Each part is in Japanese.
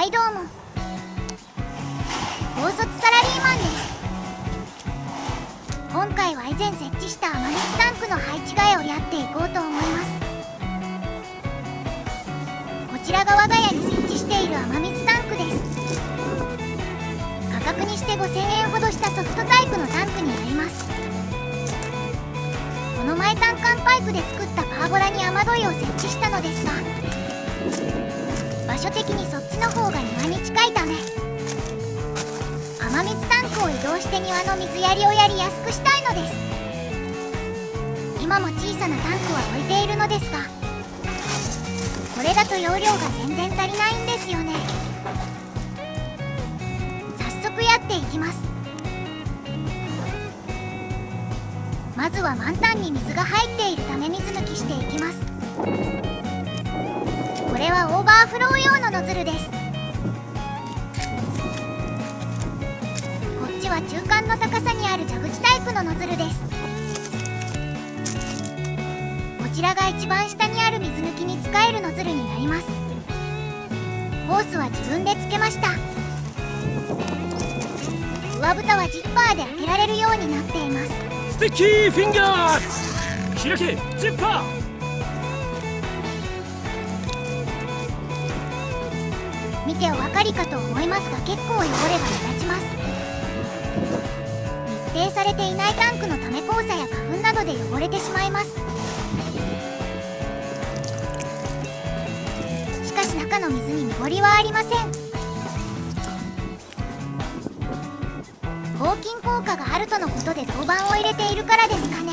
はいどうも、高卒サラリーマンです。今回は以前設置した雨水タンクの配置替えをやっていこうと思います。こちらが我が家に設置している雨水タンクです。価格にして5000円ほどしたソフトタイプのタンクになります。この前単管パイプで作ったパーゴラに雨どいを設置したのですが、場所的にそっちの方が庭に近いため、雨水タンクを移動して庭の水やりをやりやすくしたいのです。今も小さなタンクは置いているのですが、これだと容量が全然足りないんですよね。早速やっていきます。まずは満タンに水が入っているため水抜きしていきます。これはオーバーフロー用のノズルです。こっちは中間の高さにある蛇口タイプのノズルです。こちらが一番下にある水抜きに使えるノズルになります。ホースは自分でつけました。上蓋はジッパーで開けられるようになっています。スティッキーフィンガー開けジッパー。見てお分かりかと思いますが、結構汚れが目立ちます。密閉されていないタンクのため黄砂や花粉などで汚れてしまいます。しかし中の水に濁りはありません。抗菌効果があるとのことで銅板を入れているからですかね。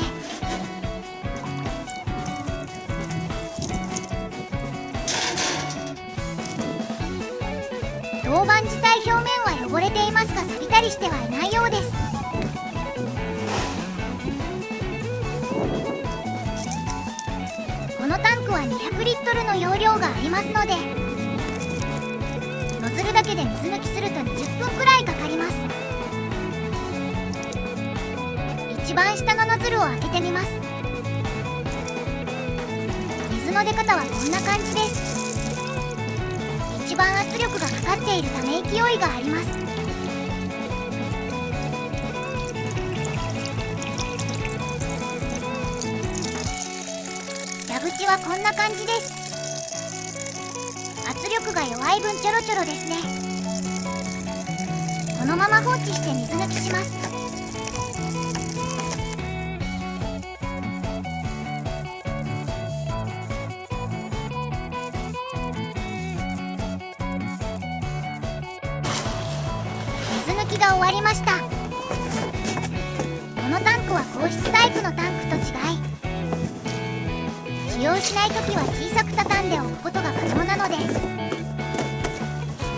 銅板自体表面は汚れていますが、錆びたりしてはいないようです。このタンクは200リットルの容量がありますので、ノズルだけで水抜きすると20分くらいかかります。一番下のノズルを開けてみます。水の出方はこんな感じです。一番圧力がかかっているため勢いがあります。蛇口はこんな感じです。圧力が弱い分ちょろちょろですね。このまま放置して水抜きします。水抜きが終わりました。このタンクは硬質タイプのタンクと違い、使用しないときは小さく畳んでおくことが可能なので、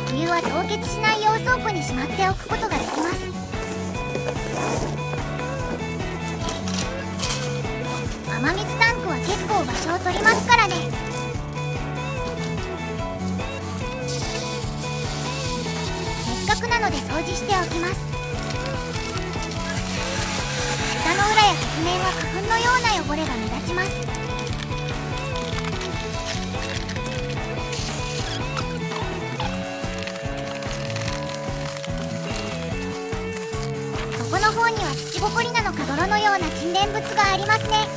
冬は凍結しない用倉庫にしまっておくことができます。雨水タンクは結構場所を取りますからね。せっかくなので掃除しておきます。蓋の裏や側面は花粉のような汚れが目立ちます。底の方には土ぼこりなのか泥のような沈殿物がありますね。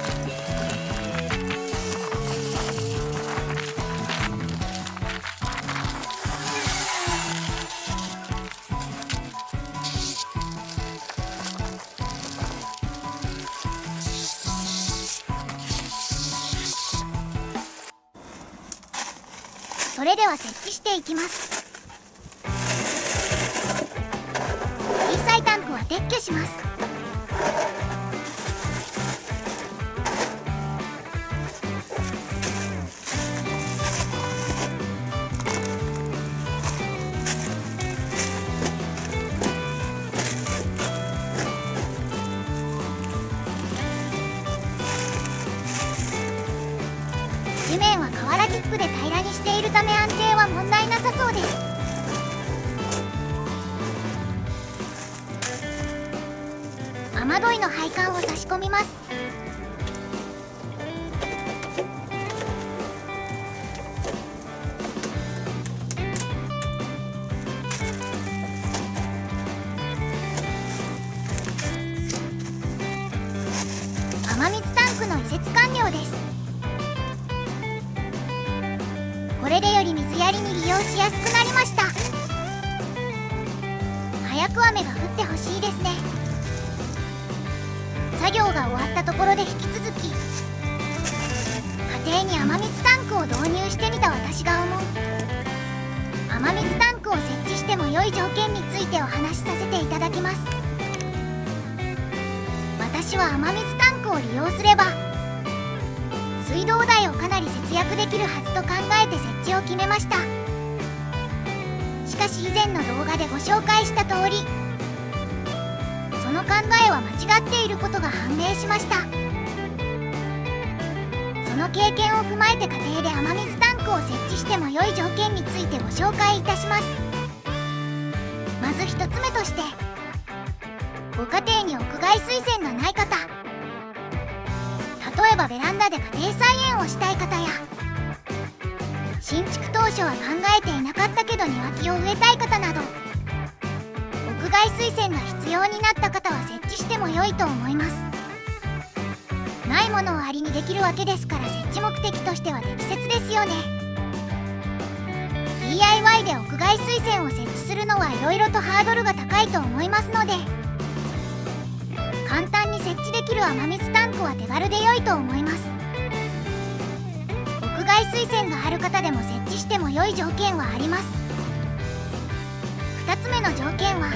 それでは設置していきます。小さいタンクは撤去します。地面は瓦チップで平らにしているため安定は問題なさそうです。雨どいの配管を差し込みます。用しやすくなりました。早く雨が降ってほしいですね。作業が終わったところで引き続き、家庭に雨水タンクを導入してみた私が思う雨水タンクを設置しても良い条件についてお話しさせていただきます。私は雨水タンクを利用すれば水道代をかなり節約できるはずと考えて設置を決めました。しかし以前の動画でご紹介した通り、その考えは間違っていることが判明しました。その経験を踏まえて家庭で雨水タンクを設置しても良い条件についてご紹介いたします。まず1つ目として、ご家庭に屋外水栓がない方、例えばベランダで家庭菜園をしたい方や、新築当初は考えていなかったけど庭木を植えたい方など、屋外水栓が必要になった方は設置しても良いと思います。ないものをありにできるわけですから、設置目的としては適切ですよね。 DIY で屋外水栓を設置するのはいろいろとハードルが高いと思いますので、簡単に設置できる雨水タンクは手軽で良いと思います。屋外水栓がある方でも設置しても良い条件はあります。2つ目の条件は、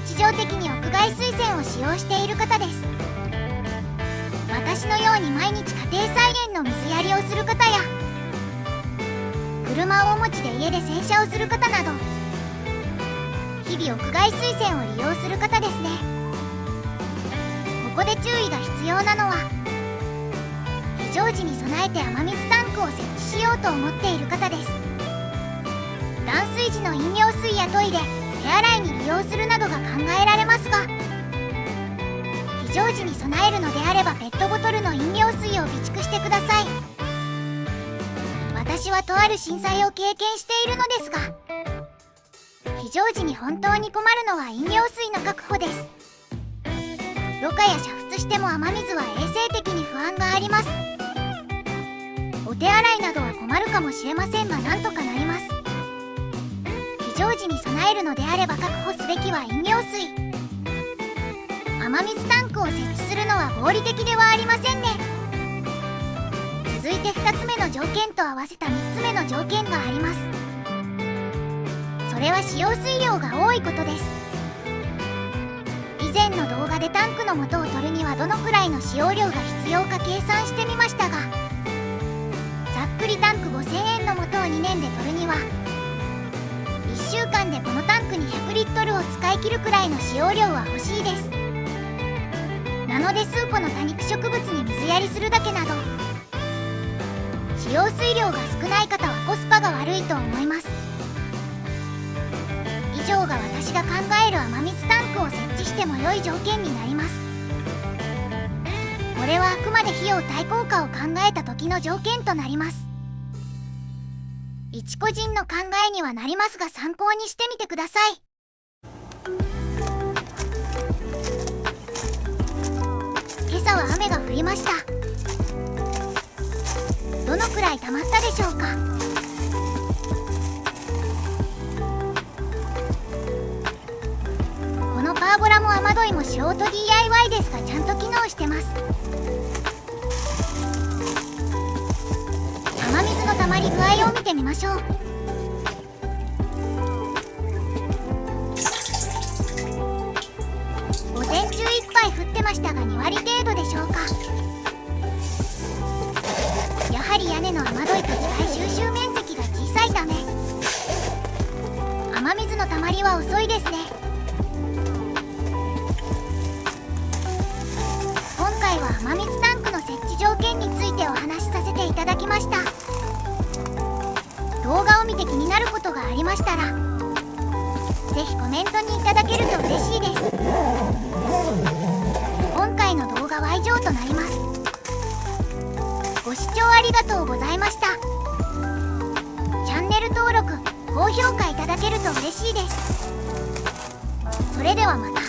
日常的に屋外水栓を使用している方です。私のように毎日家庭菜園の水やりをする方や、車をお持ちで家で洗車をする方など、日々屋外水栓を利用する方ですね。ここで注意が必要なのは、非常時に備えて雨水タンクを設置しようと思っている方です。断水時の飲料水やトイレ、手洗いに利用するなどが考えられますが、非常時に備えるのであればペットボトルの飲料水を備蓄してください。私はとある震災を経験しているのですが、非常時に本当に困るのは飲料水の確保です。ろ過や煮沸しても雨水は衛生的に不安があります。お手洗いなどは困るかもしれませんが、なんとかなります。非常時に備えるのであれば確保すべきは飲料水。雨水タンクを設置するのは合理的ではありませんね。続いて2つ目の条件と合わせた3つ目の条件があります。それは使用水量が多いことです。以前の動画でタンクの素を取るにはどのくらいの使用量が必要か計算してみましたが、ざっくりタンク5000円の素を2年で取るには、1週間でこのタンクに100リットルを使い切るくらいの使用量は欲しいです。なので数個の多肉植物に水やりするだけなど、使用水量が少ない方はコスパが悪いと思います。以上が私が考える雨水タンクを設置しても良い条件になります。これはあくまで費用対効果を考えた時の条件となります。一個人の考えにはなりますが、参考にしてみてください。今朝は雨が降りました。どのくらい溜まったでしょうか。このパーボラも雨どいも素人 DIY ですが、ちゃんと機能してます。雨水の溜まり具合を見てみましょう。午前中いっぱい降ってましたが、2割程度でしょうか。やはり屋根の雨どいと地排収集面積が小さいため、雨水の溜まりは遅いですね。今回は雨水タンクの設置条件についてお話しさせていただきました。動画を見て気になることがありましたら、ぜひコメントにいただけると嬉しいです。今回の動画は以上となります。ご視聴ありがとうございました。チャンネル登録、高評価いただけると嬉しいです。それではまた。